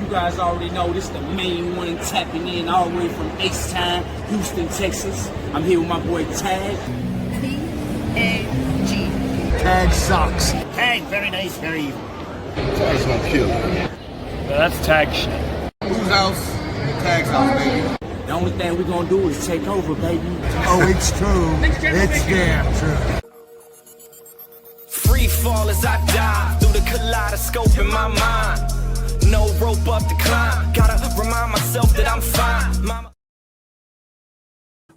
You guys already know this is the main one tapping in all the way from H-Town, Houston, Texas. I'm here with my boy T.A.G. T.A.G. T.A.G sucks. T.A.G, very nice, very evil. T.A.G's gonna kill you. That's T.A.G shit. Whose house? T.A.G's house, baby. The only thing we're gonna do is take over, baby. Oh, it's true. It's damn true. Free fall as I dive through the kaleidoscope in my mind. No rope up to climb. Gotta remind myself that I'm fine. Mama.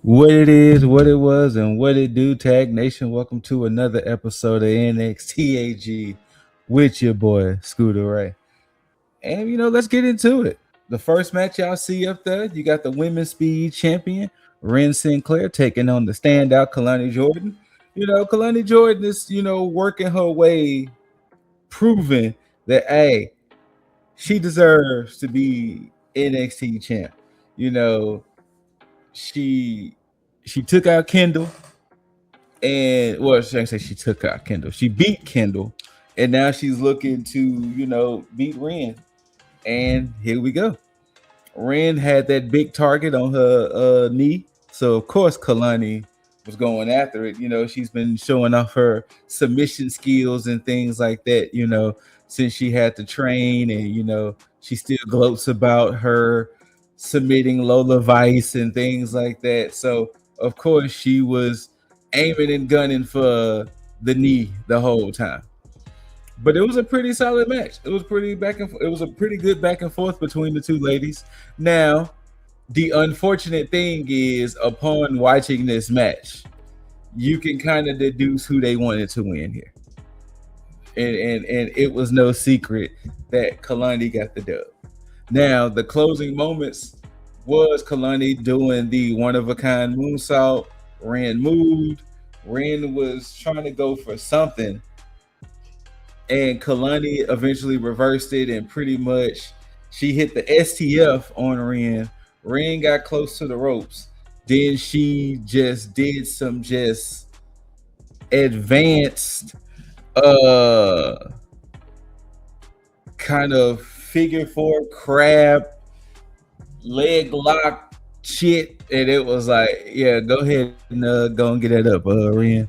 What it is, what it was, and what it do, T.A.G Nation. Welcome to another episode of NXT.A.G with your boy ScooterRay. And let's get into it. The first match y'all see up there, you got the women's speed champion Ren Sinclair taking on the standout Kalani Jordan. Kalani Jordan is working her way, proving that she deserves to be NXT champ. She took out Kendall, and I shouldn't say she took out Kendall. She beat Kendall, and now she's looking to beat Ren. And here we go. Ren had that big target on her knee, so of course Kalani was going after it. She's been showing off her submission skills and things like that. Since she had to train, and she still gloats about her submitting Lola Vice and things like that. So of course she was aiming and gunning for the knee the whole time. But it was a pretty solid match. It was pretty it was a pretty good back and forth between the two ladies. Now, the unfortunate thing is, upon watching this match, you can kind of deduce who they wanted to win here. And it was no secret that Kalani got the dub. Now, the closing moments was Kalani doing the one-of-a-kind moonsault. Ren moved. Ren was trying to go for something, and Kalani eventually reversed it, and pretty much she hit the STF on Ren. Ren got close to the ropes. Then she just did some advanced kind of figure four crab leg lock shit, and it was like, yeah, go ahead and go and get that up, Ren.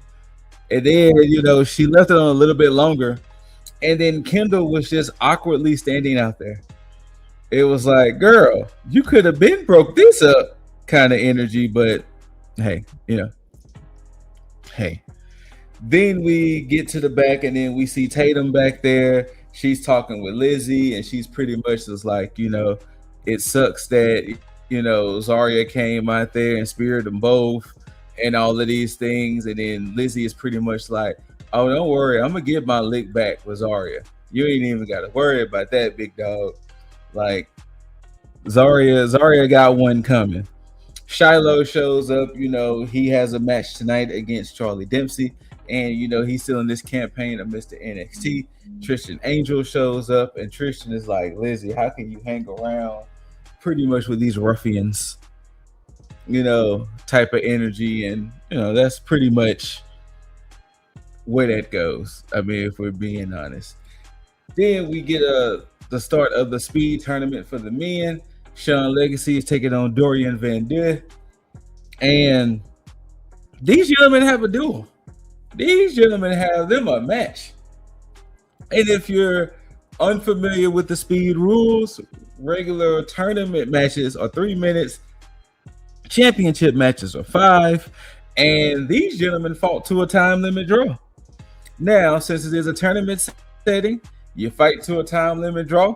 And then she left it on a little bit longer, and then Kendall was just awkwardly standing out there. It was like, girl, you could have been broke this up kind of energy, but hey. Then we get to the back, and then we see Tatum back there. She's talking with Lizzie, and she's pretty much just like, it sucks that, Zarya came out there and speared them both and all of these things. And then Lizzie is pretty much like, oh, don't worry, I'm going to get my lick back with Zarya. You ain't even got to worry about that, big dog. Like, Zarya got one coming. Shiloh shows up. He has a match tonight against Charlie Dempsey. And, he's still in this campaign of Mr. NXT. Tristan Angel shows up, and Tristan is like, Lizzie, how can you hang around pretty much with these ruffians, type of energy? And, that's pretty much where that goes. I mean, if we're being honest. Then we get the start of the speed tournament for the men. Sean Legacy is taking on Dorian Van Der. And these gentlemen have a duel. These gentlemen have them a match. And if you're unfamiliar with the speed rules, regular tournament matches are 3 minutes. Championship matches are 5. And these gentlemen fought to a time limit draw. Now, since it is a tournament setting, you fight to a time limit draw,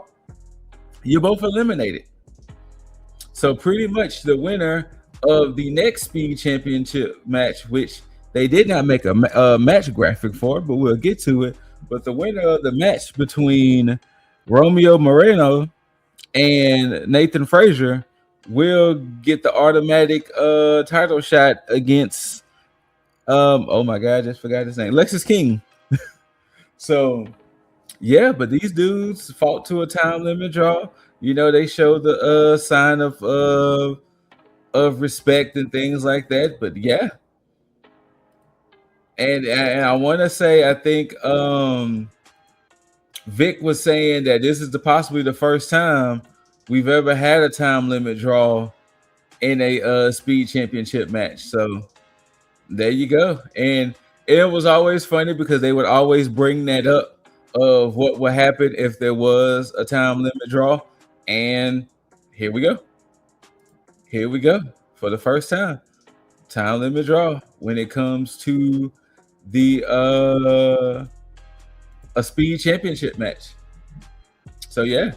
you're both eliminated. So pretty much the winner of the next speed championship match, which they did not make a match graphic for, but we'll get to it. But the winner of the match between Romeo Moreno and Nathan Frazier will get the automatic title shot against oh my god, I just forgot his name, Lexus King. So yeah, but these dudes fought to a time limit draw. They show the sign of respect and things like that. But yeah, and I want to say, I think Vic was saying that this is possibly the first time we've ever had a time limit draw in a speed championship match. So there you go. And it was always funny because they would always bring that up of what would happen if there was a time limit draw. And here we go. Here we go. For the first time, time limit draw when it comes to the a speed championship match. So yeah.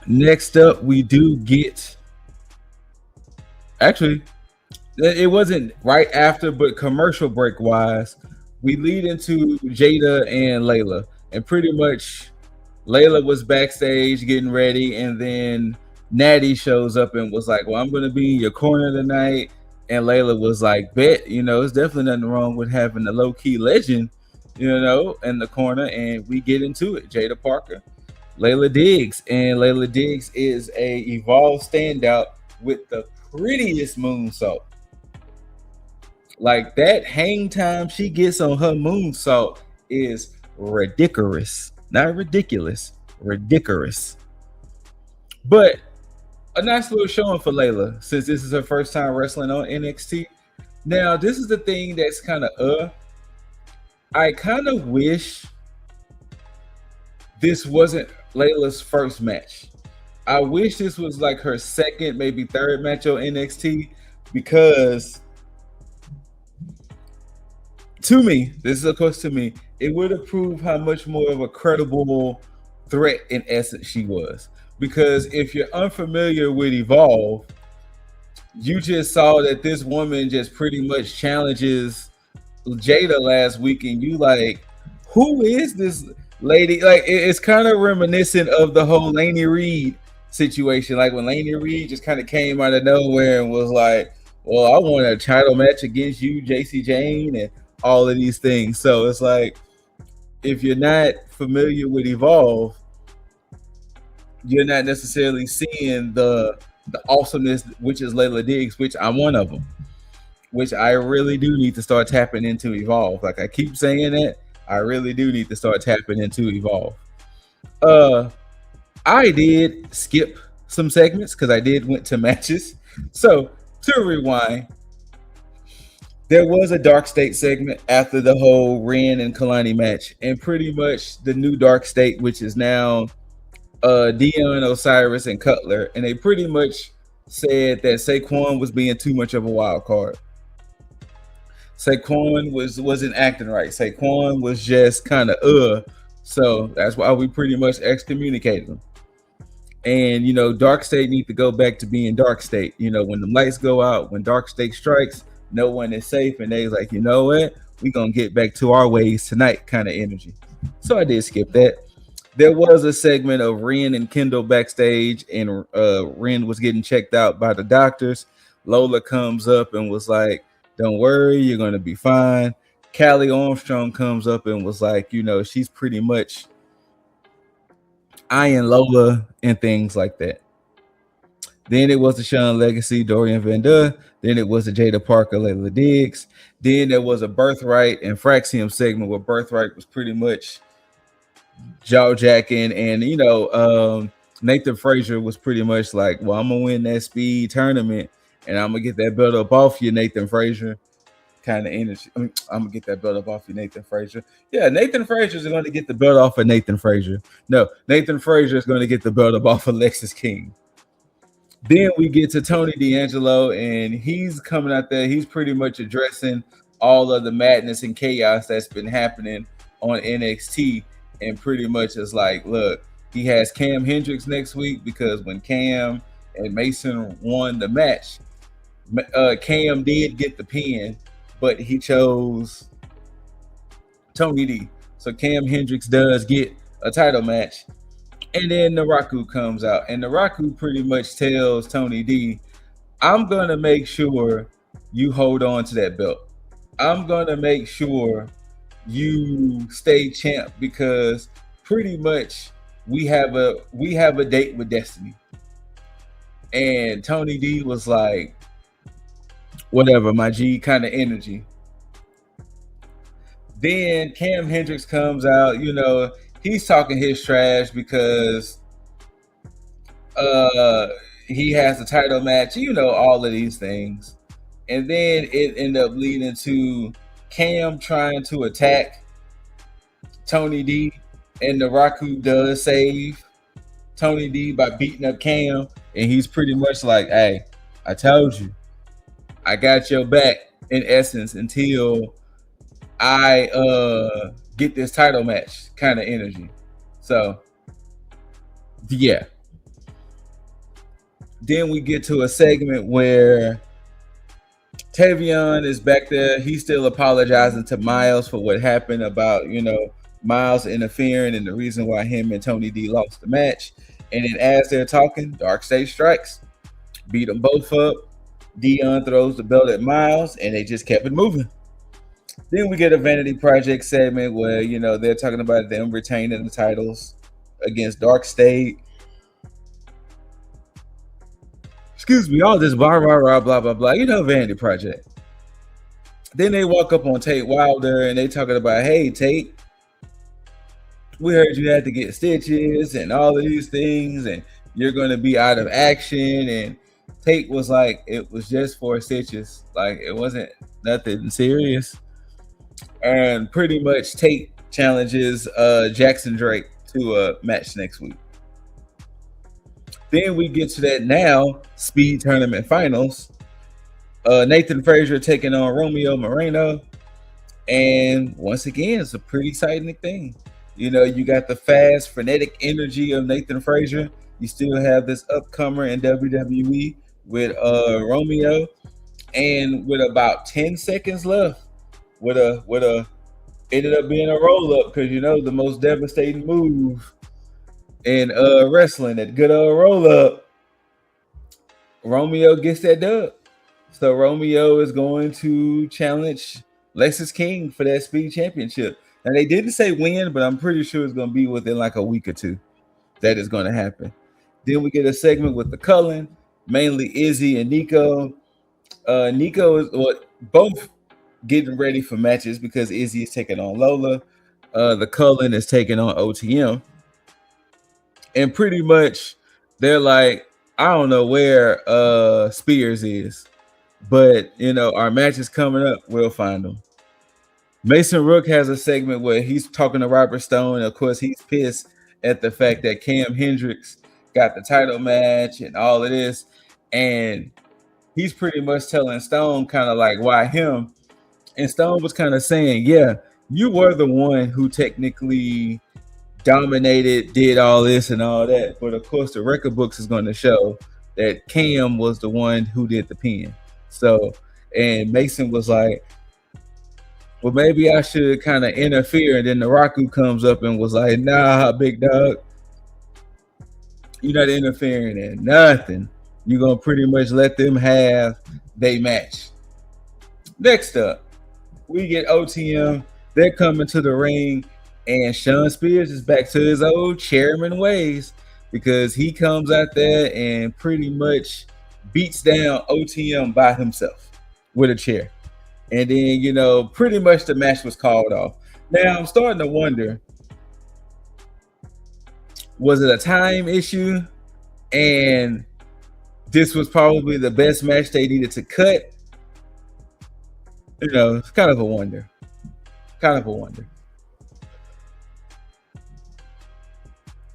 Next up, we do get, actually, it wasn't right after, but commercial break wise, we lead into Jada and Layla, and pretty much Layla was backstage getting ready, and then Natty shows up and was like, "Well, I'm going to be in your corner tonight." And Layla was like, "Bet, there's definitely nothing wrong with having a low key legend, in the corner." And we get into it. Jada Parker, Layla Diggs, and Layla Diggs is a evolved standout with the prettiest moonsault. Like that hang time she gets on her moonsault is ridiculous. Not ridiculous, ridiculous. But a nice little showing for Layla since this is her first time wrestling on NXT. Now, this is the thing that's kind of I kind of wish this wasn't Layla's first match. I wish this was like her second, maybe third match on NXT, because to me, this is of course to me, it would have proved how much more of a credible threat in essence she was. Because if you're unfamiliar with Evolve, you just saw that this woman just pretty much challenges Jada last week, and you like, who is this lady? Like, it's kind of reminiscent of the whole Lainey Reed situation. Like when Lainey Reed just kind of came out of nowhere and was like, "Well, I want a title match against you, JC Jane," and all of these things. So it's like, if you're not familiar with Evolve, you're not necessarily seeing the awesomeness, which is Layla Diggs, which I'm one of them, which I really do need to start tapping into Evolve. Like I keep saying that, I really do need to start tapping into Evolve. I did skip some segments because I did went to matches. So to rewind, there was a Dark State segment after the whole Ren and Kalani match, and pretty much the new Dark State, which is now Dion, Osiris, and Cutler, and they pretty much said that Saquon was being too much of a wild card. Saquon wasn't acting right. Saquon was just kind of so that's why we pretty much excommunicated him. And Dark State need to go back to being Dark State. When the lights go out, when Dark State strikes, no one is safe, and they like, you know what, we gonna get back to our ways tonight kind of energy. So I did skip that. There was a segment of Ren and Kendall backstage, and Ren was getting checked out by the doctors. Lola comes up and was like, "Don't worry, you're gonna be fine." Callie Armstrong comes up and was like, she's pretty much eyeing Lola and things like that. Then it was the Sean Legacy, Dorian Van Der. Then it was the Jada Parker, Layla Diggs. Then there was a Birthright and Fraxium segment where Birthright was pretty much jaw jacking, and Nathan Frazier was pretty much like, "Well, I'm gonna win that speed tournament, and I'm gonna get that belt up off you, Nathan Frazier." Kind of energy. I'm gonna get that belt up off you, Nathan Frazier. Yeah, Nathan Frazier is going to get the belt off of Nathan Frazier. No, Nathan Frazier is going to get the belt up off of Lexis King. Then we get to Tony D'Angelo, and he's coming out there. He's pretty much addressing all of the madness and chaos that's been happening on NXT, and pretty much is like, look, he has Cam Hendricks next week because when Cam and Mason won the match, Cam did get the pin, but he chose Tony D. So Cam Hendricks does get a title match. And then Naraku comes out, and Naraku pretty much tells Tony D, "I'm going to make sure you hold on to that belt. I'm going to make sure you stay champ because pretty much we have a date with Destiny." And Tony D was like, "Whatever, my G," kind of energy. Then Cam Hendricks comes out, he's talking his trash because Uh, he has the title match, all of these things. And then it ended up leading to Cam trying to attack Tony D, and the Raku does save Tony D by beating up Cam, and he's pretty much like, "Hey, I told you, I got your back in essence until I get this title match," kind of energy. So yeah. Then we get to a segment where Tavion is back there. He's still apologizing to Miles for what happened about, Miles interfering and the reason why him and Tony D lost the match. And then as they're talking, Dark Stage strikes, beat them both up. Dion throws the belt at Miles, and they just kept it moving. Then we get a Vanity Project segment where, they're talking about them retaining the titles against Dark State. Excuse me, all this blah, blah, blah, blah, blah, Vanity Project. Then they walk up on Tate Wilder, and they talking about, "Hey, Tate, we heard you had to get stitches and all of these things, and you're going to be out of action." And Tate was like, "It was just 4 stitches. Like, it wasn't nothing serious." And pretty much Tate challenges Jackson Drake to a match next week. Then we get to that now speed tournament finals. Nathan Frazier taking on Romeo Moreno. And once again, it's a pretty exciting thing. You got the fast, frenetic energy of Nathan Frazier. You still have this upcomer in WWE with Romeo. And with about 10 seconds left, ended up being a roll-up, because the most devastating move in wrestling, that good old roll-up, Romeo gets that dub. So Romeo is going to challenge Lexus King for that speed championship. And they didn't say when, but I'm pretty sure it's going to be within like a week or two that is going to happen. Then we get a segment with the Cullen, mainly Izzy and Nico. Nico is both getting ready for matches because Izzy is taking on Lola. The Cullen is taking on OTM. And pretty much they're like, I don't know where Spears is, but our match is coming up. We'll find him. Mason Rook has a segment where he's talking to Robert Stone. Of course, he's pissed at the fact that Cam Hendricks got the title match and all of this. And he's pretty much telling Stone kind of like, why him? And Stone was kind of saying, yeah, you were the one who technically dominated, did all this and all that. But of course, the record books is going to show that Cam was the one who did the pin. So, and Mason was like, well, maybe I should kind of interfere. And then the Raku comes up and was like, nah, big dog, you're not interfering in nothing. You're going to pretty much let them have their match. Next up, we get OTM. They're coming to the ring, and Sean Spears is back to his old chairman ways, because he comes out there and pretty much beats down OTM by himself with a chair. And then, pretty much the match was called off. Now, I'm starting to wonder, was it a time issue? And this was probably the best match they needed to cut? It's kind of a wonder.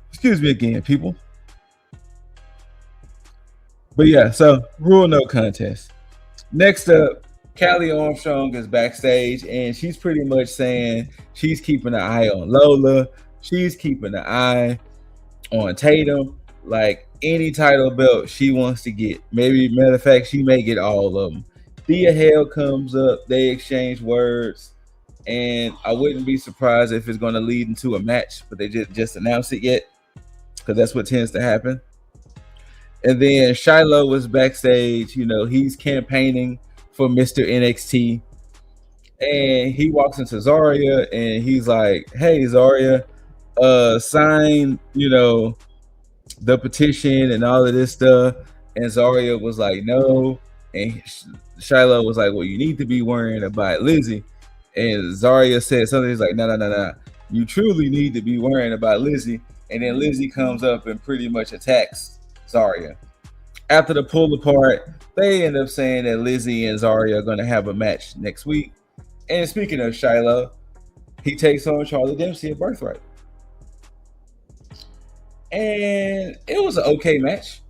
Excuse me again, people. But yeah, so rule no contest. Next up, Callie Armstrong is backstage, and she's pretty much saying she's keeping an eye on Lola. She's keeping an eye on Tatum. Like, any title belt she wants to get. Maybe, matter of fact, she may get all of them. Thea Hale comes up. They exchange words. And I wouldn't be surprised if it's going to lead into a match, but they just announced it yet, because that's what tends to happen. And then Shiloh was backstage. He's campaigning for Mr. NXT. And he walks into Zarya, and he's like, hey, Zarya, sign, the petition and all of this stuff. And Zarya was like, no. And Shiloh was like, well, you need to be worrying about Lizzie. And Zarya said something. He's like, no. You truly need to be worrying about Lizzie. And then Lizzie comes up and pretty much attacks Zarya. After the pull apart, they end up saying that Lizzie and Zarya are going to have a match next week. And speaking of Shiloh, he takes on Charlie Dempsey at Birthright. And it was an okay match.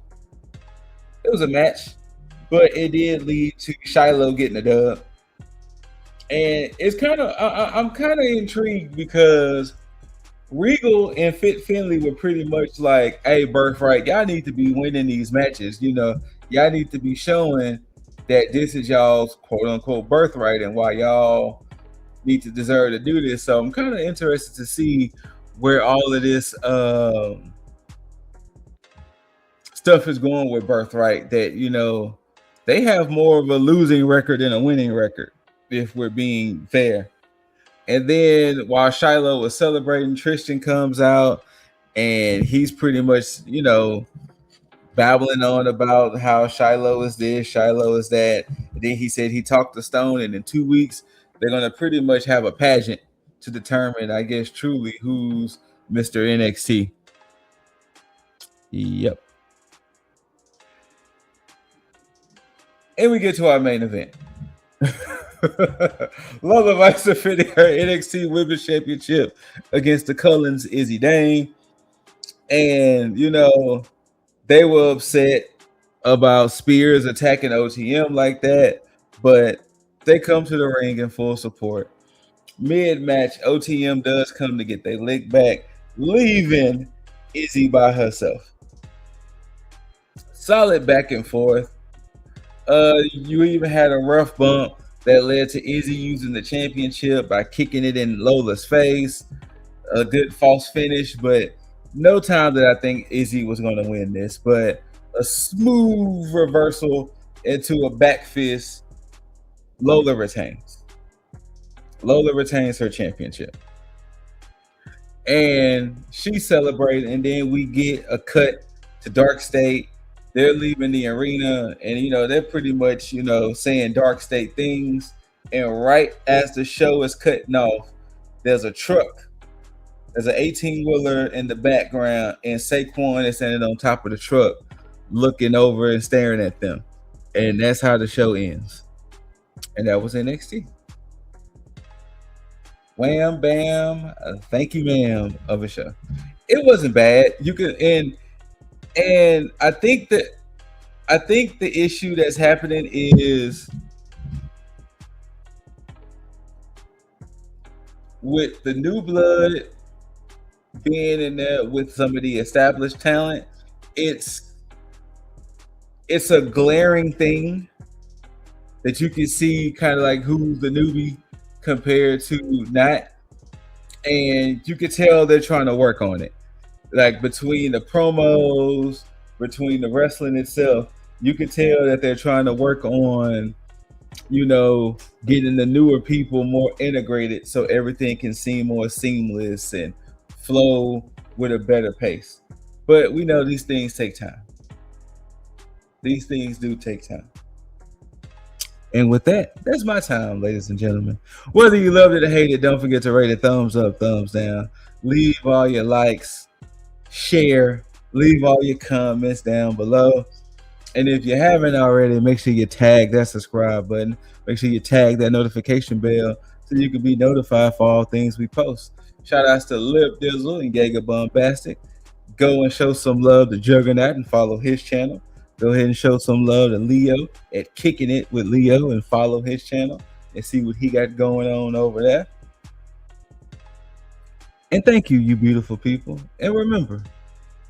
It was a match, but it did lead to Shiloh getting a dub. And it's kind of, I'm kind of intrigued because Regal and Fit Finley were pretty much like, hey, Birthright, y'all need to be winning these matches. You know, y'all need to be showing that this is y'all's quote unquote birthright and why y'all need to deserve to do this. So I'm kind of interested to see where all of this stuff is going with Birthright, that, you know, they have more of a losing record than a winning record, if we're being fair. And then while Shiloh was celebrating, Tristan comes out and he's pretty much, you know, babbling on about how Shiloh is this, Shiloh is that. And then he said he talked to Stone, and in 2 weeks, they're going to pretty much have a pageant to determine, I guess, truly who's Mr. NXT. Yep. And we get to our main event. Lola Vice defending her NXT Women's Championship against the Cullens, Izzy Dane. And, you know, they were upset about Spears attacking OTM like that, but they come to the ring in full support. Mid-match, OTM does come to get their lick back, leaving Izzy by herself. Solid back and forth. You even had a rough bump that led to Izzy using the championship by kicking it in Lola's face. A good false finish, but no time that I think Izzy was going to win this. But a smooth reversal into a back fist. Lola retains. Lola retains her championship. And she celebrated, and then we get a cut to Dark State. They're leaving the arena, and, you know, they're pretty much, you know, saying Dark State things. And right as the show is cutting off, there's a truck. There's an 18-wheeler in the background, and Saquon is standing on top of the truck, looking over and staring at them. And that's how the show ends. And that was NXT. Wham, bam, thank you, ma'am, of a show. It wasn't bad. You could, and I think the issue that's happening is with the new blood being in there with some of the established talent. It's a glaring thing that you can see kind of like who's the newbie compared to not. And you can tell they're trying to work on it. Like between the promos, between the wrestling itself, you can tell that they're trying to work on, you know, getting the newer people more integrated so everything can seem more seamless and flow with a better pace. But we know these things take time. These things do take time. And with that, that's my time, ladies and gentlemen. Whether you loved it or hated it, don't forget to rate it thumbs up, thumbs down. Leave all your likes, share, leave all your comments down below. And if you haven't already, make sure you tag that subscribe button. Make sure you tag that notification bell so you can be notified for all things we post. Shout outs to Lip Dizzle and Gaga Bombastic. Go and show some love to Juggernaut and follow his channel. Go ahead and show some love to Leo at Kicking It with Leo and follow his channel and see what he got going on over there. And thank you, you beautiful people. And remember,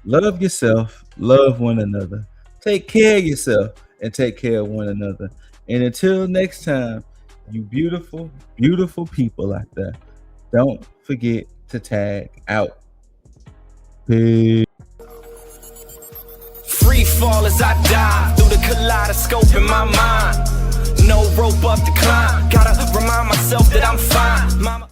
love yourself, love one another. Take care of yourself and take care of one another. And until next time, you beautiful, beautiful people out there, don't forget to tag out. Peace. Free fall as I dive through the kaleidoscope in my mind. No rope up to climb. Gotta remind myself that I'm fine. Mama.